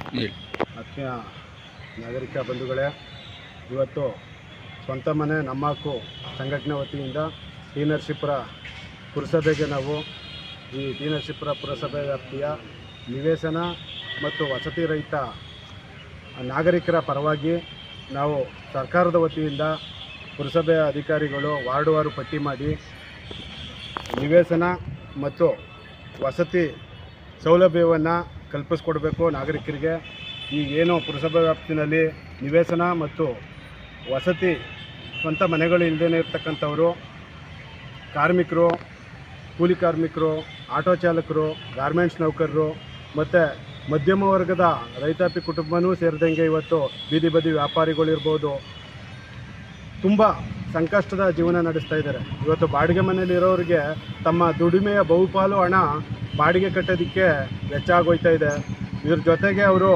ಆತ್ಮೀಯ ನಾಗರಿಕ ಬಂಧುಗಳೇ, ಇವತ್ತು ಸ್ವಂತ ಮನೆ ನಮ್ಮ ಹಕ್ಕು ಸಂಘಟನೆ ವತಿಯಿಂದ ಟಿ ನರಸೀಪುರ ಪುರಸಭೆಗೆ ನಾವು ಈ ಟಿ ನರಸೀಪುರ ಪುರಸಭೆ ವ್ಯಾಪ್ತಿಯ ನಿವೇಶನ ಮತ್ತು ವಸತಿ ರಹಿತ ನಾಗರಿಕರ ಪರವಾಗಿ ನಾವು ಸರ್ಕಾರದ ವತಿಯಿಂದ ಪುರಸಭೆಯ ಅಧಿಕಾರಿಗಳು ವಾರ್ಡುವಾರು ಪಟ್ಟಿ ಮಾಡಿ ನಿವೇಶನ ಮತ್ತು ವಸತಿ ಸೌಲಭ್ಯವನ್ನು ಕಲ್ಪಿಸ್ಕೊಡ್ಬೇಕು ನಾಗರಿಕರಿಗೆ. ಈ ಏನು ಪುರಸಭೆ ವ್ಯಾಪ್ತಿನಲ್ಲಿ ನಿವೇಶನ ಮತ್ತು ವಸತಿ ಸ್ವಂತ ಮನೆಗಳು ಇಲ್ಲದೇ ಇರ್ತಕ್ಕಂಥವರು, ಕಾರ್ಮಿಕರು, ಕೂಲಿ ಕಾರ್ಮಿಕರು, ಆಟೋ ಚಾಲಕರು, ಗಾರ್ಮೆಂಟ್ಸ್ ನೌಕರರು ಮತ್ತು ಮಧ್ಯಮ ವರ್ಗದ ರೈತಾಪಿ ಕುಟುಂಬನೂ ಸೇರಿದಂಗೆ ಇವತ್ತು ಬೀದಿ ಬದಿ ವ್ಯಾಪಾರಿಗಳಿರ್ಬೋದು, ತುಂಬ ಸಂಕಷ್ಟದ ಜೀವನ ನಡೆಸ್ತಾ ಇದ್ದಾರೆ. ಇವತ್ತು ಬಾಡಿಗೆ ಮನೆಯಲ್ಲಿ ಇರೋರಿಗೆ ತಮ್ಮ ದುಡಿಮೆಯ ಬಹುಪಾಲು ಹಣ ಬಾಡಿಗೆ ಕಟ್ಟೋದಕ್ಕೆ ವೆಚ್ಚ ಆಗೋಯ್ತಾ ಇದೆ. ಇದ್ರ ಜೊತೆಗೆ ಅವರು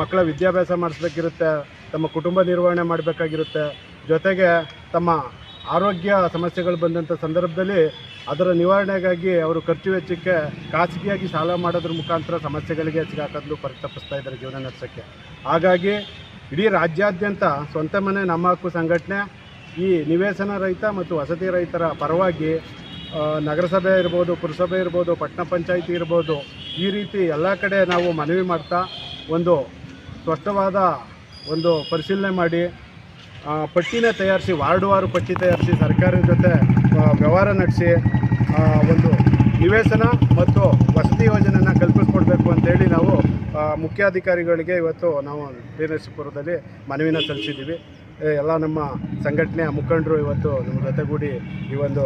ಮಕ್ಕಳ ವಿದ್ಯಾಭ್ಯಾಸ ಮಾಡಿಸ್ಬೇಕಿರುತ್ತೆ, ತಮ್ಮ ಕುಟುಂಬ ನಿರ್ವಹಣೆ ಮಾಡಬೇಕಾಗಿರುತ್ತೆ, ಜೊತೆಗೆ ತಮ್ಮ ಆರೋಗ್ಯ ಸಮಸ್ಯೆಗಳು ಬಂದಂಥ ಸಂದರ್ಭದಲ್ಲಿ ಅದರ ನಿವಾರಣೆಗಾಗಿ ಅವರು ಖರ್ಚು ವೆಚ್ಚಕ್ಕೆ ಖಾಸಗಿಯಾಗಿ ಸಾಲ ಮಾಡೋದ್ರ ಮುಖಾಂತರ ಸಮಸ್ಯೆಗಳಿಗೆ ಸಿಗಾಕಲು ಪರಿತಪಿಸ್ತಾ ಇದ್ದಾರೆ ಜೀವನ ನಡೆಸೋಕ್ಕೆ. ಹಾಗಾಗಿ ಇಡೀ ರಾಜ್ಯಾದ್ಯಂತ ಸ್ವಂತ ಮನೆ ನಮ್ಮ ಹಕ್ಕು ಸಂಘಟನೆ ಈ ನಿವೇಶನ ರಹಿತ ಮತ್ತು ವಸತಿ ರಹಿತರ ಪರವಾಗಿ ನಗರಸಭೆ ಇರ್ಬೋದು, ಪುರಸಭೆ ಇರ್ಬೋದು, ಪಟ್ಟಣ ಪಂಚಾಯಿತಿ ಇರ್ಬೋದು, ಈ ರೀತಿ ಎಲ್ಲ ಕಡೆ ನಾವು ಮನವಿ ಮಾಡ್ತಾ ಒಂದು ಸ್ಪಷ್ಟವಾದ ಒಂದು ಪರಿಶೀಲನೆ ಮಾಡಿ ಪಟ್ಟಿನ ತಯಾರಿಸಿ, ವಾರ್ಡುವಾರು ಪಟ್ಟಿ ತಯಾರಿಸಿ ಸರ್ಕಾರದ ಜೊತೆ ವ್ಯವಹಾರ ನಡೆಸಿ ಒಂದು ನಿವೇಶನ ಮತ್ತು ವಸತಿ ಯೋಜನೆಯನ್ನು ಕಲ್ಪಿಸ್ಕೊಡ್ಬೇಕು ಅಂತೇಳಿ ನಾವು ಮುಖ್ಯಾಧಿಕಾರಿಗಳಿಗೆ ಇವತ್ತು ನಾವು ಟಿ ನರಸೀಪುರದಲ್ಲಿ ಮನವಿನ ಸಲ್ಲಿಸಿದ್ದೀವಿ. ಎಲ್ಲ ನಮ್ಮ ಸಂಘಟನೆಯ ಮುಖಂಡರು ಇವತ್ತು ನಮ್ಮ ಜೊತೆಗೂಡಿ ಈ ಒಂದು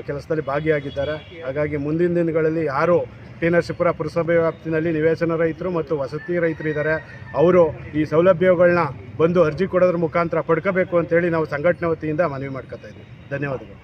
ಕೆಲಸದಲ್ಲಿ ಭಾಗಿಯಾಗಿದ್ದಾರೆ. ಹಾಗಾಗಿ ಮುಂದಿನ ದಿನಗಳಲ್ಲಿ ಯಾರು ಟಿ ನರಸೀಪುರ ಪುರಸಭೆ ವ್ಯಾಪ್ತಿನಲ್ಲಿ ನಿವೇಶನ ರೈತರು ಮತ್ತು ವಸತಿ ರೈತರು ಇದ್ದಾರೆ, ಅವರು ಈ ಸೌಲಭ್ಯಗಳನ್ನ ಬಂದು ಅರ್ಜಿ ಕೊಡೋದ್ರ ಮುಖಾಂತರ ಪಡ್ಕೋಬೇಕು ಅಂತೇಳಿ ನಾವು ಸಂಘಟನೆ ವತಿಯಿಂದ ಮನವಿ ಮಾಡ್ಕೊತಾ ಇದ್ದೀವಿ. ಧನ್ಯವಾದಗಳು.